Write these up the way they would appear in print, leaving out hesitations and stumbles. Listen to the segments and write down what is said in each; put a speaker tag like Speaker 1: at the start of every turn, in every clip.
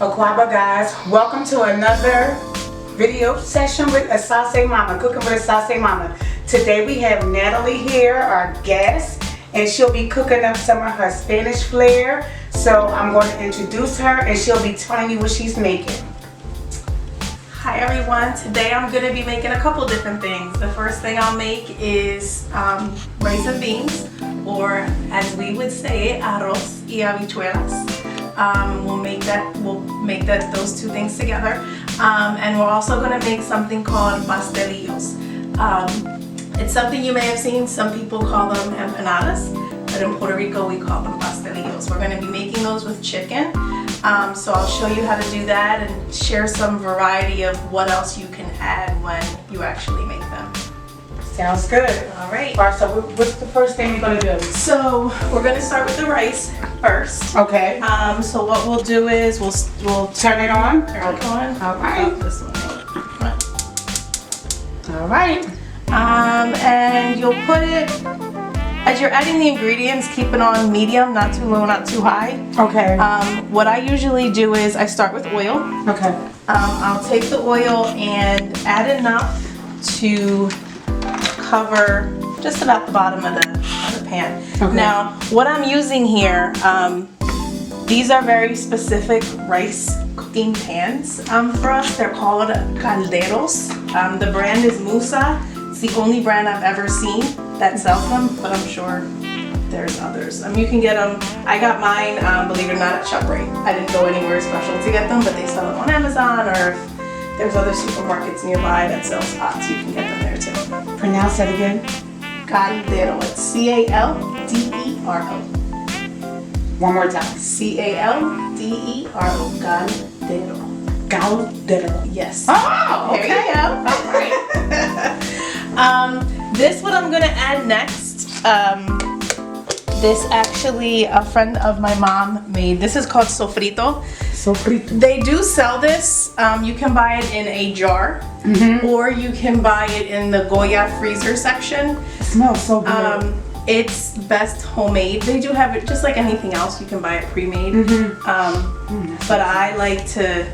Speaker 1: Aquaba guys, welcome to another video session with Asase Mama, cooking with Asase Mama. Today we have Natalie here, our guest, and she'll be cooking up some of her Spanish flair. So I'm going to introduce her and she'll be telling you what she's making.
Speaker 2: Hi everyone, today I'm going to be making a couple different things. The first thing I'll make is rice and beans, or as we would say, arroz y habichuelas. We'll make those two things together. And we're also going to make something called Pastellios. It's something you may have seen. Some people call them empanadas, but in Puerto Rico we call them Pastellios. We're going to be making those with chicken. So I'll show you how to do that and share some variety of what else you can add when you actually make them.
Speaker 1: Sounds good.
Speaker 2: Alright.
Speaker 1: Alright, so what's the first thing you're going to do?
Speaker 2: So we're going to start with the rice first.
Speaker 1: Okay.
Speaker 2: So what we'll do is we'll
Speaker 1: Turn it on?
Speaker 2: turn it on.
Speaker 1: Alright.
Speaker 2: Oh, this one.
Speaker 1: Alright.
Speaker 2: And you'll put it, as you're adding the ingredients, keep it on medium, not too low, not too high.
Speaker 1: Okay.
Speaker 2: What I usually do is I start with oil.
Speaker 1: Okay.
Speaker 2: I'll take the oil and add enough to cover just about the bottom of the pan.
Speaker 1: Okay.
Speaker 2: Now, what I'm using here, these are very specific rice cooking pans for us. They're called calderos. The brand is Musa. It's the only brand I've ever seen that sells them, but I'm sure there's others. You can get them. I got mine, believe it or not, at ShopRite. I didn't go anywhere special to get them, but they sell them on Amazon, or if there's other supermarkets nearby that sell pots, you can get them there too.
Speaker 1: Pronounce that again.
Speaker 2: Caldero. It's C-A-L-D-E-R-O.
Speaker 1: One more time.
Speaker 2: C-A-L-D-E-R-O. Caldero.
Speaker 1: Caldero.
Speaker 2: Yes.
Speaker 1: Oh, okay.
Speaker 2: There you go.
Speaker 1: All right.
Speaker 2: This what I'm gonna add next. This actually a friend of my mom made. This is called Sofrito.
Speaker 1: Sofrito.
Speaker 2: They do sell this. You can buy it in a jar, or you can buy it in the Goya freezer section.
Speaker 1: It smells so good.
Speaker 2: It's best homemade. They do have it just like anything else. You can buy it pre-made. But I like to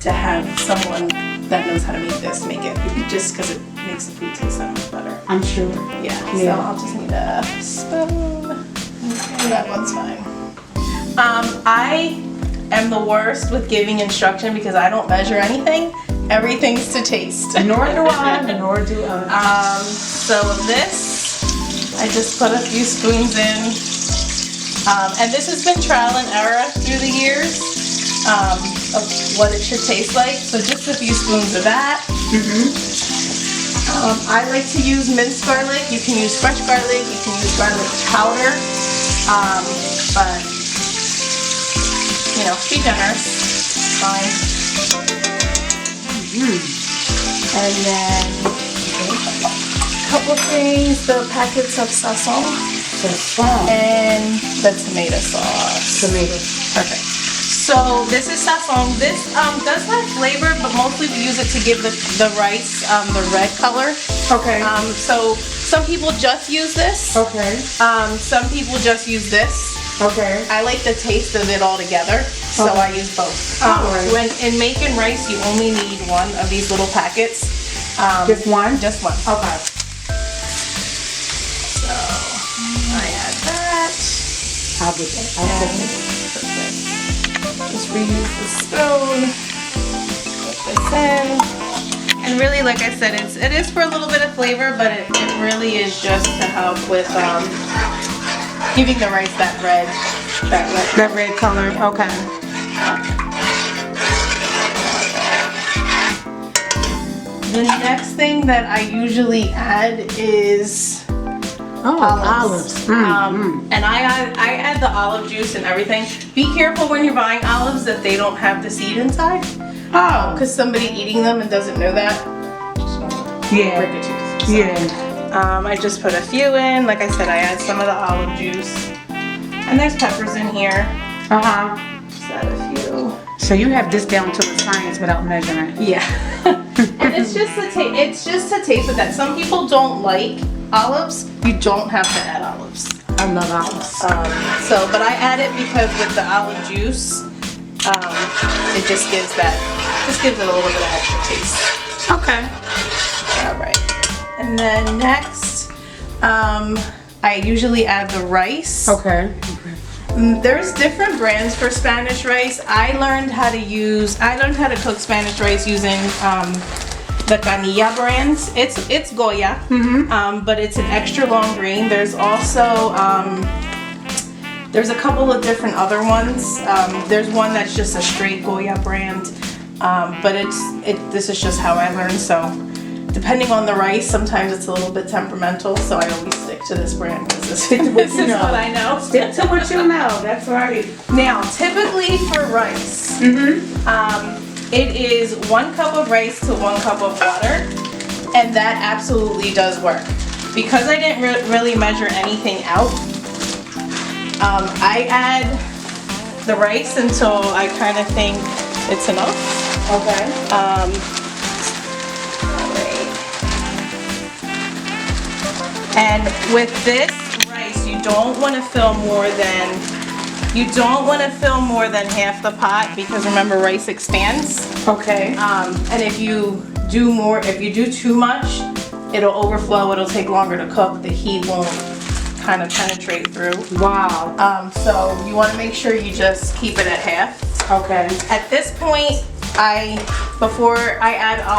Speaker 2: have someone that knows how to make this make it, just because it makes the food taste that much better.
Speaker 1: I'm sure.
Speaker 2: Yeah. So I'll just need a spoon. Okay, that one's fine. I am the worst with giving instruction because I don't measure anything. Everything's to taste.
Speaker 1: Nor do I. Nor do I.
Speaker 2: So this, I just put a few spoons in. And this has been trial and error through the years of what it should taste like. So just a few spoons of that. I like to use minced garlic. You can use fresh garlic. You can use garlic powder. But you know, be generous. Fine. And then a couple things: the packets of sazon and the tomato sauce. Perfect. So this is sazon. This does have flavor, but mostly we use it to give the rice the red color.
Speaker 1: Okay.
Speaker 2: So some people just use this.
Speaker 1: Okay.
Speaker 2: Some people just use this.
Speaker 1: Okay.
Speaker 2: I like the taste of it all together, so I use both.
Speaker 1: Alright.
Speaker 2: When in making rice, you only need one of these little packets.
Speaker 1: Just one?
Speaker 2: Just one.
Speaker 1: Okay.
Speaker 2: So I add that.
Speaker 1: I'll get that. I'll take it.
Speaker 2: Perfect. Just reuse the spoon. Put this in. And really, like I said, it is for a little bit of flavor, but it really is just to help with giving the rice that red
Speaker 1: color. Okay.
Speaker 2: The next thing that I usually add is olives. And I add the olive juice and everything. Be careful when you're buying olives that they don't have the seed inside.
Speaker 1: Oh.
Speaker 2: Because somebody eating them and doesn't know that.
Speaker 1: Yeah.
Speaker 2: Break a tooth. So,
Speaker 1: Yeah.
Speaker 2: I just put a few in. Like I said, I add some of the olive juice. And there's peppers in here. Just add a few.
Speaker 1: So you have this down to a science without measuring.
Speaker 2: Yeah. And it's just to taste with that. Some people don't like olives. You don't have to add olives.
Speaker 1: I love olives.
Speaker 2: But I add it because with the olive juice, It just gives it a little bit of extra taste.
Speaker 1: Okay.
Speaker 2: All right. And then next, I usually add the rice.
Speaker 1: Okay.
Speaker 2: There's different brands for Spanish rice. I learned how to cook Spanish rice using the Canilla brand. It's Goya, but it's an extra long grain. There's also there's a couple of different other ones. There's one that's just a straight Goya brand, but this is just how I learned. So depending on the rice, sometimes it's a little bit temperamental. So I always stick to this brand because this is what I know.
Speaker 1: Stick to what you know. That's right.
Speaker 2: Now, typically for rice, it is 1 cup of rice to 1 cup of water, and that absolutely does work. Because I didn't really measure anything out, I add the rice until I kind of think it's enough.
Speaker 1: Okay.
Speaker 2: And with this rice, you don't want to fill more than half the pot, because remember, rice expands.
Speaker 1: Okay.
Speaker 2: And if you do too much, it'll overflow. It'll take longer to cook. The heat won't kind of penetrate through.
Speaker 1: Wow.
Speaker 2: So you want to make sure you just keep it at half.
Speaker 1: Okay.
Speaker 2: At this point, I'll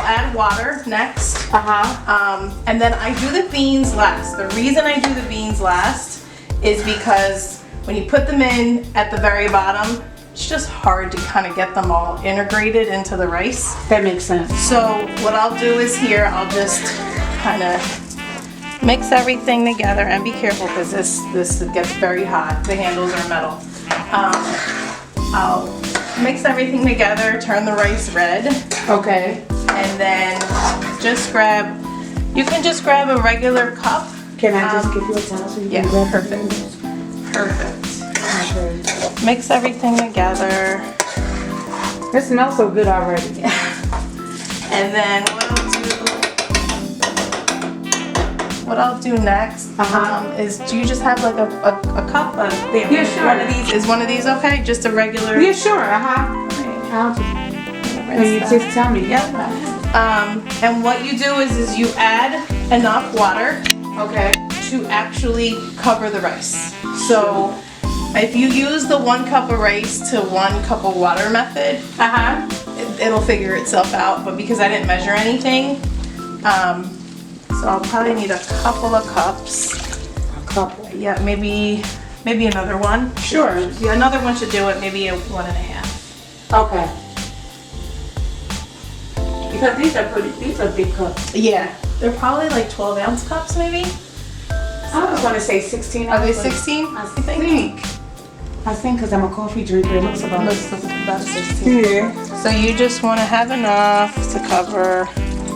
Speaker 2: add water next. And then I do the beans last. The reason I do the beans last is because when you put them in at the very bottom, it's just hard to kind of get them all integrated into the rice.
Speaker 1: That makes sense.
Speaker 2: So what I'll do is here, I'll just kind of mix everything together, and be careful because this gets very hot. The handles are metal. I'll mix everything together, turn the rice red.
Speaker 1: Okay.
Speaker 2: And then you can just grab a regular cup.
Speaker 1: Can I just give you a towel so you can grab
Speaker 2: perfect. Perfect.
Speaker 1: Okay.
Speaker 2: Mix everything together.
Speaker 1: It smells so good already.
Speaker 2: And then what I'll do next is, do you just have like a cup?
Speaker 1: Yeah, sure.
Speaker 2: One of these okay? Just a regular?
Speaker 1: Yeah, sure. And you just tell me.
Speaker 2: Yep. And what you do is you add enough water,
Speaker 1: okay,
Speaker 2: to actually cover the rice. So if you use the 1 cup of rice to 1 cup of water method, it'll figure itself out. But because I didn't measure anything, so I'll probably need a couple of cups.
Speaker 1: A couple.
Speaker 2: Yeah, maybe another one.
Speaker 1: Sure.
Speaker 2: Yeah, another one should do it. Maybe 1.5.
Speaker 1: Okay. Because these are big cups.
Speaker 2: Yeah, they're probably like 12-ounce cups, maybe.
Speaker 1: I was going to say 16.
Speaker 2: Are they 16?
Speaker 1: I think because I'm a coffee drinker, it looks about
Speaker 2: 16.
Speaker 1: Yeah.
Speaker 2: So you just want to have enough to cover.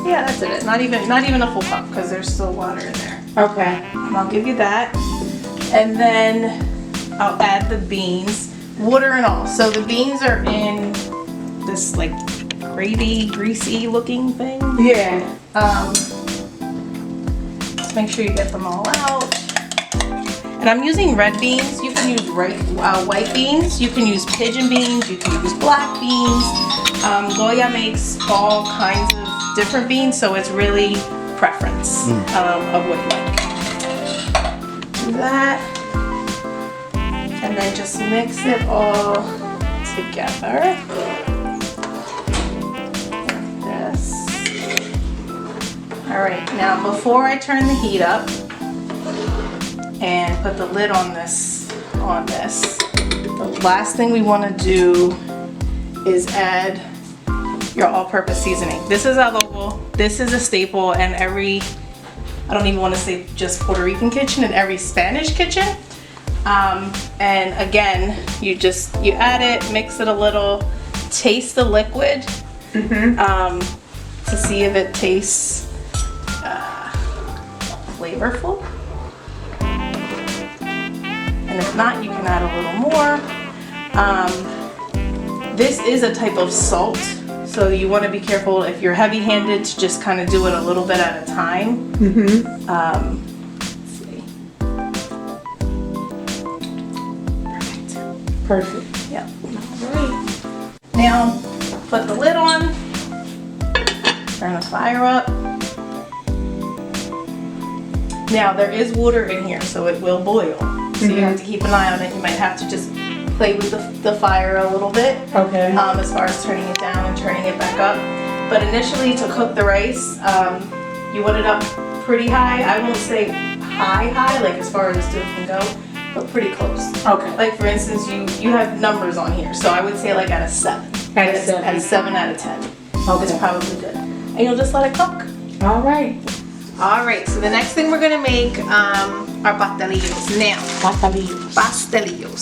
Speaker 2: Yeah, that's it. Not even a full cup, because there's still water in there.
Speaker 1: Okay.
Speaker 2: And I'll give you that. And then I'll add the beans, water and all. So the beans are in this like gravy, greasy looking thing.
Speaker 1: Yeah.
Speaker 2: Just make sure you get them all out. And I'm using red beans. You can use white beans. You can use pigeon beans. You can use black beans. Goya makes all kinds of different beans, so it's really preference of what you like. Do that. And then just mix it all together. Like this. Alright, now before I turn the heat up and put the lid on this, the last thing we want to do is add your all-purpose seasoning. This is adobo. This is a staple in every, I don't even want to say just Puerto Rican kitchen, in every Spanish kitchen. And again, you add it, mix it a little, taste the liquid to see if it tastes flavorful. And if not, you can add a little more. This is a type of salt, so you want to be careful if you're heavy-handed to just kind of do it a little bit at a time. Let's see.
Speaker 1: Perfect.
Speaker 2: Yep. All right. Now, put the lid on, turn the fire up. Now, there is water in here, so it will boil. So you have to keep an eye on it. You might have to just play with the fire a little bit.
Speaker 1: Okay.
Speaker 2: As far as turning it down and turning it back up. But initially, to cook the rice, you want it up pretty high. I won't say high, like as far as the stove can go, but pretty close.
Speaker 1: Okay.
Speaker 2: Like for instance, you have numbers on here, so I would say like at a 7.
Speaker 1: At a 7.
Speaker 2: At a 7 out of 10.
Speaker 1: Okay.
Speaker 2: It's probably good. And you'll just let it cook.
Speaker 1: All right.
Speaker 2: All right, so the next thing we're gonna make are pastellios. Now, pastellios.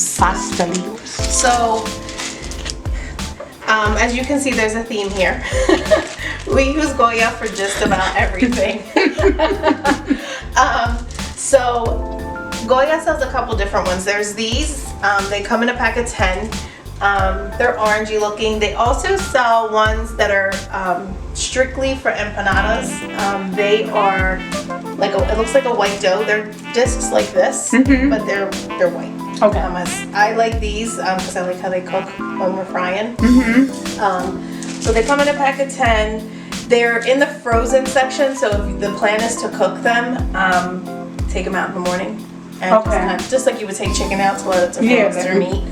Speaker 2: So, as you can see, there's a theme here. We use Goya for just about everything. So, Goya sells a couple different ones. There's these. They come in a pack of 10. They're orangey looking. They also sell ones that are strictly for empanadas. They are like it looks like a white dough. They're discs like this, but they're white.
Speaker 1: Okay.
Speaker 2: I like these because I like how they cook when we're frying. So they come in a pack of 10. They're in the frozen section, so if the plan is to cook them, take them out in the morning. And just like you would take chicken out to let it defrost or meat.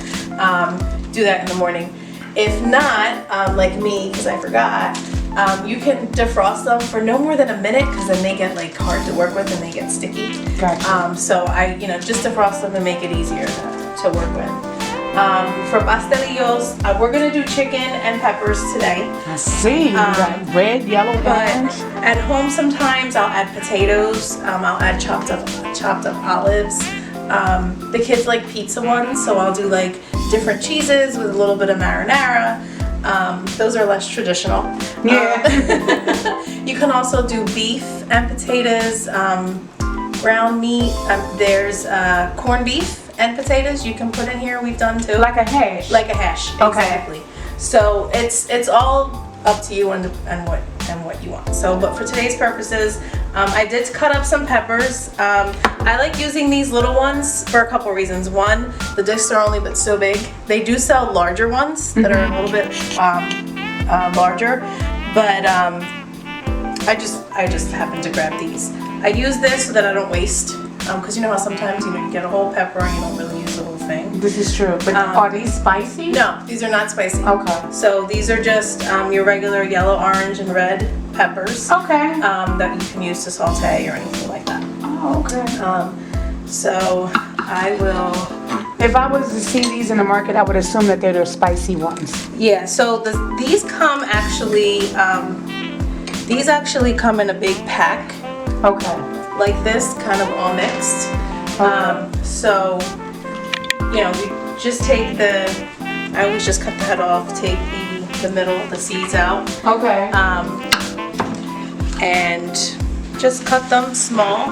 Speaker 2: Do that in the morning. If not, like me, because I forgot, you can defrost them for no more than a minute, because then they get like hard to work with and they get sticky.
Speaker 1: Gotcha.
Speaker 2: So I, just defrost them to make it easier to work with. For pastellios, we're gonna do chicken and peppers today.
Speaker 1: I see. You got red, yellow, orange.
Speaker 2: At home sometimes I'll add potatoes. I'll add chopped up olives. The kids like pizza ones, so I'll do like different cheeses with a little bit of marinara. Those are less traditional.
Speaker 1: Yeah.
Speaker 2: You can also do beef and potatoes, ground meat. There's corned beef and potatoes you can put in here. We've done too.
Speaker 1: Like a hash.
Speaker 2: Like a hash.
Speaker 1: Okay.
Speaker 2: Exactly. So it's all up to you and what you want. So, but for today's purposes, I did cut up some peppers. I like using these little ones for a couple reasons. One, the discs are only but so big. They do sell larger ones that are a little bit larger, but I just happened to grab these. I use this so that I don't waste, because you know how sometimes you get a whole pepper and you don't really use the whole thing.
Speaker 1: This is true. But are these spicy?
Speaker 2: No, these are not spicy.
Speaker 1: Okay.
Speaker 2: So these are just your regular yellow, orange, and red peppers.
Speaker 1: Okay.
Speaker 2: That you can use to saute or anything like that.
Speaker 1: Oh, okay.
Speaker 2: So I will.
Speaker 1: If I was to see these in the market, I would assume that they're the spicy ones.
Speaker 2: Yeah. So these come actually. These actually come in a big pack.
Speaker 1: Okay.
Speaker 2: Like this, kind of all mixed. So we just take I always just cut the head off, take the middle, the seeds out.
Speaker 1: Okay.
Speaker 2: And just cut them small.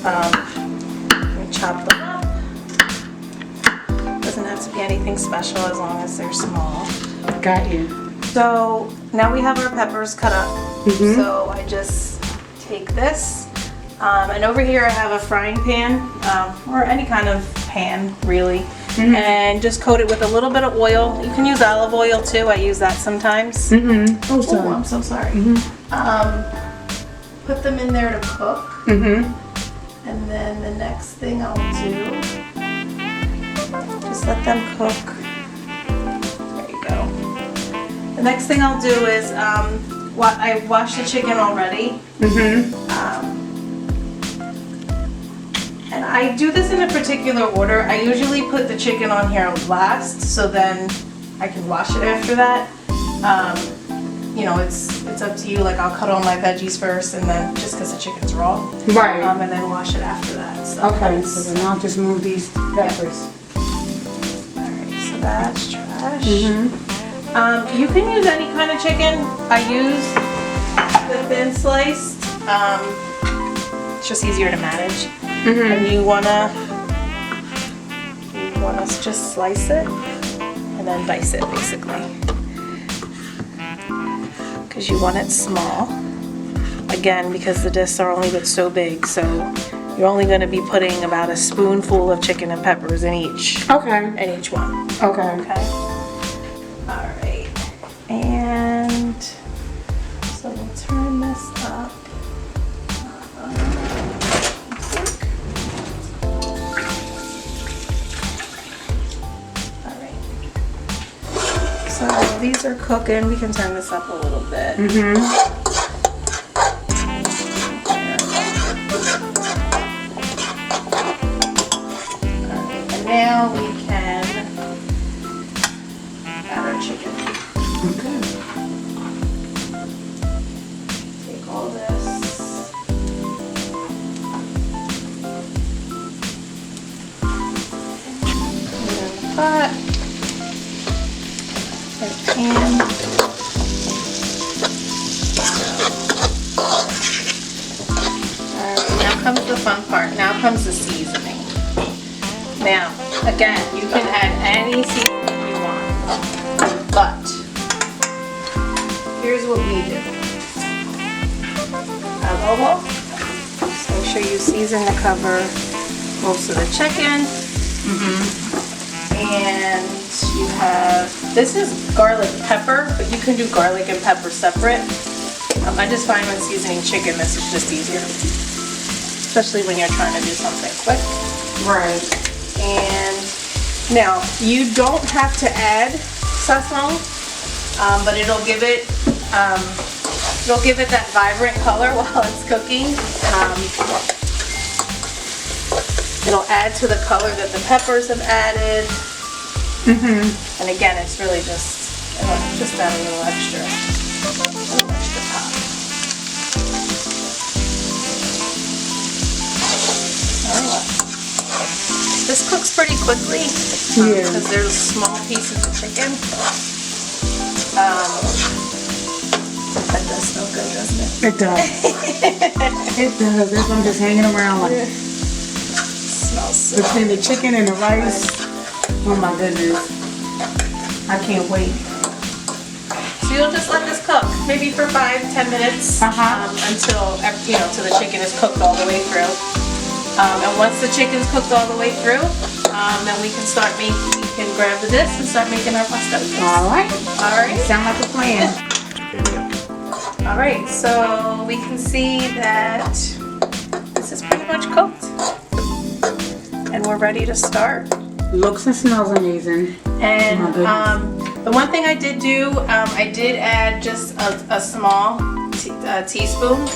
Speaker 2: And chop them up. Doesn't have to be anything special as long as they're small.
Speaker 1: Got you.
Speaker 2: So now we have our peppers cut up. So I just take this. And over here I have a frying pan, or any kind of pan really, and just coat it with a little bit of oil. You can use olive oil too. I use that sometimes.
Speaker 1: Oh, sorry.
Speaker 2: I'm so sorry. Put them in there to cook. And then the next thing I'll do, just let them cook. There you go. The next thing I'll do is, I washed the chicken already. And I do this in a particular order. I usually put the chicken on here last, so then I can wash it after that. It's up to you. Like I'll cut all my veggies first, and then just because the chicken's raw,
Speaker 1: Right.
Speaker 2: and then wash it after that. So
Speaker 1: Okay. So then I'll just move these peppers.
Speaker 2: All right. So that's trash. You can use any kind of chicken. I use the thin sliced. It's just easier to manage. And you wanna just slice it and then dice it basically, because you want it small. Again, because the discs are only but so big, so you're only going to be putting about a spoonful of chicken and peppers in each.
Speaker 1: Okay.
Speaker 2: In each one.
Speaker 1: Okay.
Speaker 2: Okay. Alright, and so we'll turn this up. Alright, so these are cooking. We can turn this up a little bit. Now we can add our chicken.
Speaker 1: Okay.
Speaker 2: Take all this. Put it in the pot. Our pan. Alright, now comes the fun part. Now comes the seasoning. Now, again, you can add any seasoning you want, but here's what we do. Adobo. So make sure you season to cover most of the chicken. And you have, this is garlic pepper, but you can do garlic and pepper separate. I just find when seasoning chicken, this is just easier, especially when you're trying to do something quick.
Speaker 1: Right.
Speaker 2: And now you don't have to add sazon, but it'll give it that vibrant color while it's cooking. It'll add to the color that the peppers have added. And again, it's really just add a little extra pop. Alright. This cooks pretty quickly because there's small pieces of chicken. That does smell good, doesn't it?
Speaker 1: It does. It does. That's why I'm just hanging around like
Speaker 2: Smells so
Speaker 1: between the chicken and the rice. Oh my goodness. I can't wait.
Speaker 2: So you'll just let this cook, maybe for 5-10 minutes, until till the chicken is cooked all the way through. And once the chicken's cooked all the way through, then we can start making. We can grab this and start making our pastellios.
Speaker 1: All right.
Speaker 2: All right.
Speaker 1: Sound like a plan.
Speaker 2: All right. So we can see that this is pretty much cooked, and we're ready to start.
Speaker 1: Looks and smells amazing.
Speaker 2: And the one thing I did do, I did add just a small teaspoon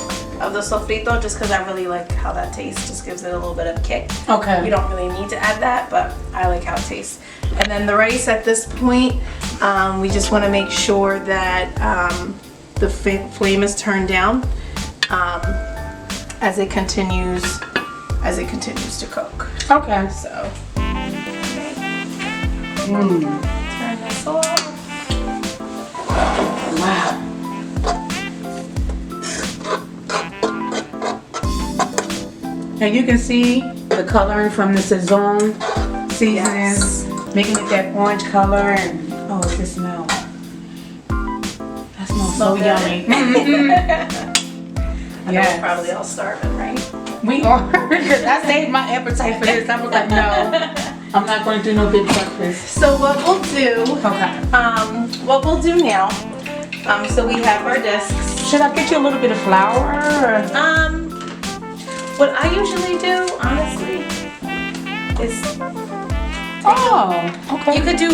Speaker 2: of the sofrito, just because I really like how that tastes. Just gives it a little bit of kick.
Speaker 1: Okay.
Speaker 2: You don't really need to add that, but I like how it tastes. And then the rice at this point, we just want to make sure that the flame is turned down as it continues to cook.
Speaker 1: Okay.
Speaker 2: So turn this off.
Speaker 1: Wow. And you can see the coloring from the sazon seasonings, making it that orange color, and oh, it just smells. That smells so yummy.
Speaker 2: I know we're probably all starving, right?
Speaker 1: We are. I saved my appetite for this. I was like, no, I'm not going to do no big breakfast.
Speaker 2: So what we'll do, now, so we have our discs.
Speaker 1: Should I get you a little bit of flour? Or?
Speaker 2: What I usually do, honestly, is
Speaker 1: okay.
Speaker 2: you could do.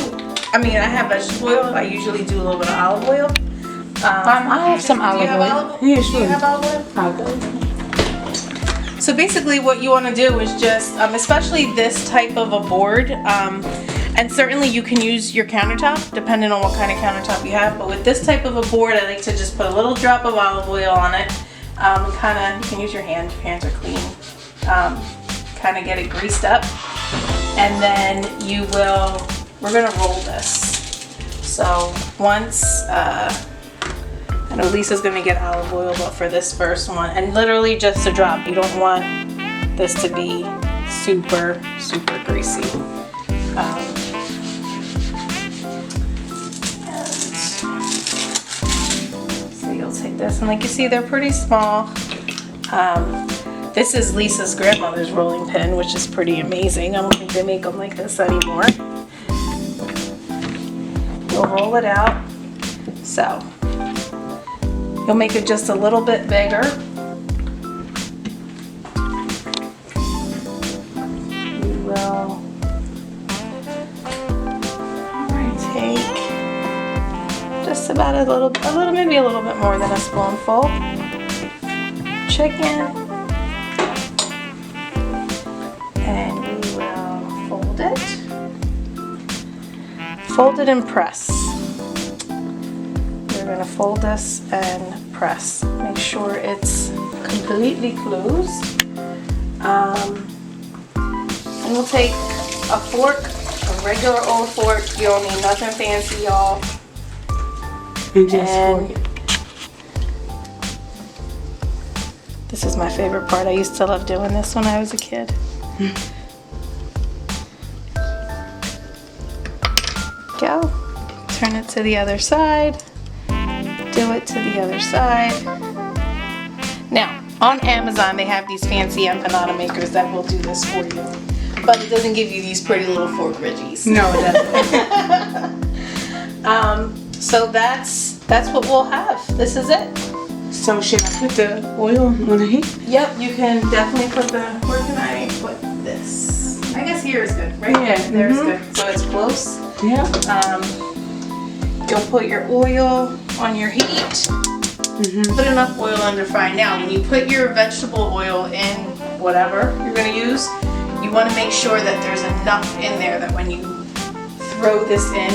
Speaker 2: I mean, I have vegetable oil. I usually do a little bit of olive oil.
Speaker 1: I have some olive oil. Yeah, sure.
Speaker 2: Do you have olive oil? So basically what you want to do is just, especially this type of a board, and certainly you can use your countertop, depending on what kind of countertop you have, but with this type of a board, I like to just put a little drop of olive oil on it, you can use your hand, your hands are clean, kind of get it greased up, and then we're going to roll this. So once, I know Lisa's gonna get olive oil, but for this first one, and literally just a drop. You don't want this to be super, super greasy. So you'll take this, and like you see, they're pretty small. This is Lisa's grandmother's rolling pin, which is pretty amazing. I don't think they make them like this anymore. you'll roll it out. So you'll make it just a little bit bigger. You will take just about maybe a little bit more than a spoonful. Chicken. And we will fold it. Fold it and press. You're going to fold this and press. Make sure it's completely closed. And we'll take a fork, a regular old fork. You don't need nothing fancy, y'all. And this is my favorite part. I used to love doing this when I was a kid. Go. Turn it to the other side. Do it to the other side. Now, on Amazon they have these fancy empanada makers that will do this for you. But it doesn't give you these pretty little fork ridges.
Speaker 1: No, it doesn't.
Speaker 2: So that's what we'll have. This is it.
Speaker 1: So should I put the oil on the heat?
Speaker 2: Yep, you can definitely put where can I put this? I guess here is good, right?
Speaker 1: Yeah.
Speaker 2: There's good. So it's close.
Speaker 1: Yeah.
Speaker 2: You'll put your oil on your heat. Put enough oil under fry. Now, when you put your vegetable oil in whatever you're going to use, you want to make sure that there's enough in there that when you throw this in,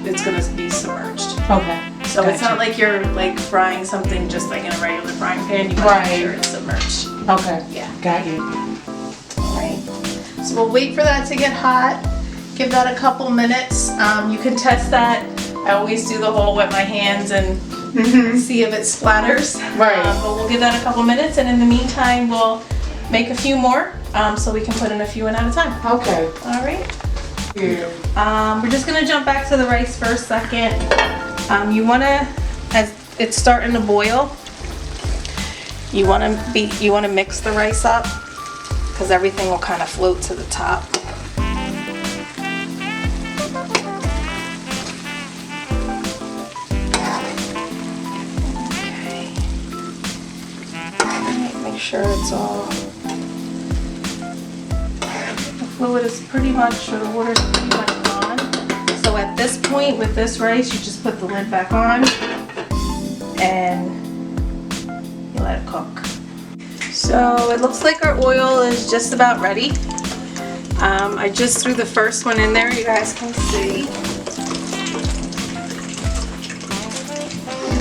Speaker 2: it's going to be submerged.
Speaker 1: Okay.
Speaker 2: So it's not like you're like frying something just like in a regular frying pan. You want to make sure it's submerged.
Speaker 1: Okay.
Speaker 2: Yeah.
Speaker 1: Got you.
Speaker 2: Alright. So we'll wait for that to get hot. Give that a couple minutes. You can test that. I always do the whole wet my hands and see if it splatters.
Speaker 1: Right.
Speaker 2: But we'll give that a couple minutes, and in the meantime we'll make a few more so we can put in a few in at a time.
Speaker 1: Okay.
Speaker 2: Alright.
Speaker 1: Yeah.
Speaker 2: We're just gonna jump back to the rice for a second. You wanna, as it's starting to boil, you wanna mix the rice up because everything will kind of float to the top. Okay. Alright, make sure it's all. The fluid is pretty much, or the water is pretty much gone. So at this point with this rice, you just put the lid back on and you let it cook. So it looks like our oil is just about ready. I just threw the first one in there, you guys can see.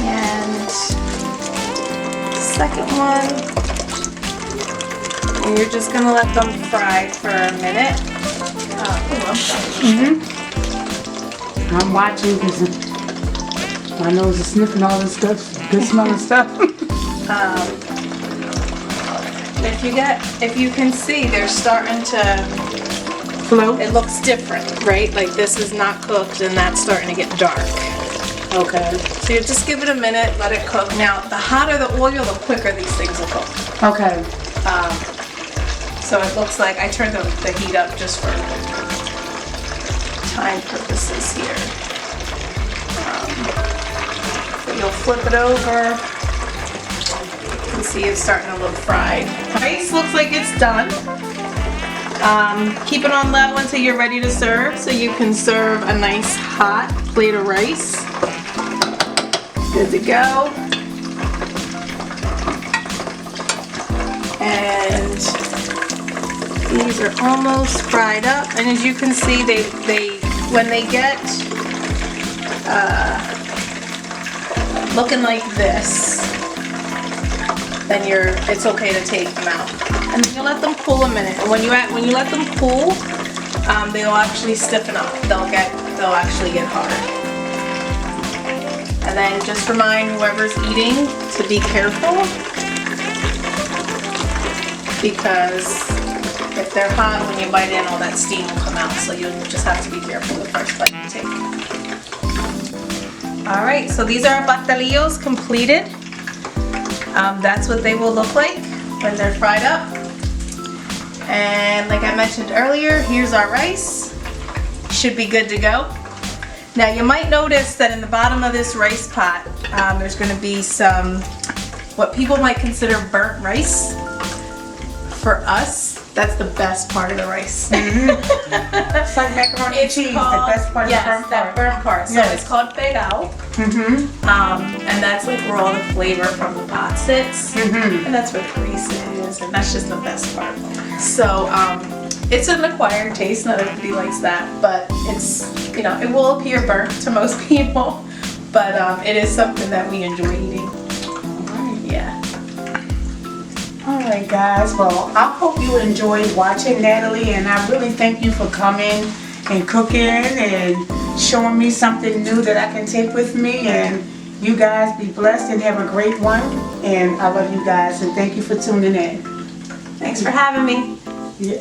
Speaker 2: And the second one, and you're just gonna let them fry for a minute.
Speaker 1: I'm watching because my nose is sniffing all this stuff, good smelling stuff.
Speaker 2: If you can see, they're starting to
Speaker 1: Float?
Speaker 2: it looks different, right? Like this is not cooked and that's starting to get dark.
Speaker 1: Okay.
Speaker 2: So you just give it a minute, let it cook. Now, the hotter the oil, the quicker these things will cook.
Speaker 1: Okay.
Speaker 2: So it looks like I turned the heat up just for time purposes here. But you'll flip it over. You can see it's starting to look fried. Rice looks like it's done. Keep it on low until you're ready to serve, so you can serve a nice hot plate of rice. Good to go. And these are almost fried up, and as you can see, they when they get looking like this, then it's okay to take them out. And then you let them cool a minute. And when you let them cool, they'll actually stiffen up. They'll actually get hard. And then just remind whoever's eating to be careful, because if they're hot, when you bite in, all that steam will come out. So you just have to be careful the first bite you take. All right, so these are our Pastellios completed. That's what they will look like when they're fried up. And like I mentioned earlier, here's our rice. Should be good to go. Now you might notice that in the bottom of this rice pot, there's going to be some, what people might consider burnt rice. For us, that's the best part of the rice.
Speaker 1: It's like macaroni and cheese, the best part
Speaker 2: yes,
Speaker 1: of the burnt
Speaker 2: that
Speaker 1: part.
Speaker 2: burnt part. So
Speaker 1: Yes.
Speaker 2: it's called pegao. And that's like where all the flavor from the pot sits. And that's where the grease is. And that's just the best part. So it's an acquired taste. Not everybody likes that. But it's, you know, it will appear burnt to most people. But it is something that we enjoy eating. Yeah.
Speaker 1: Alright guys, well I hope you enjoyed watching Natalie, and I really thank you for coming and cooking and showing me something new that I can take with me. And you guys be blessed and have a great one, and I love you guys and thank you for tuning in.
Speaker 2: Thanks for having me.
Speaker 1: Yeah.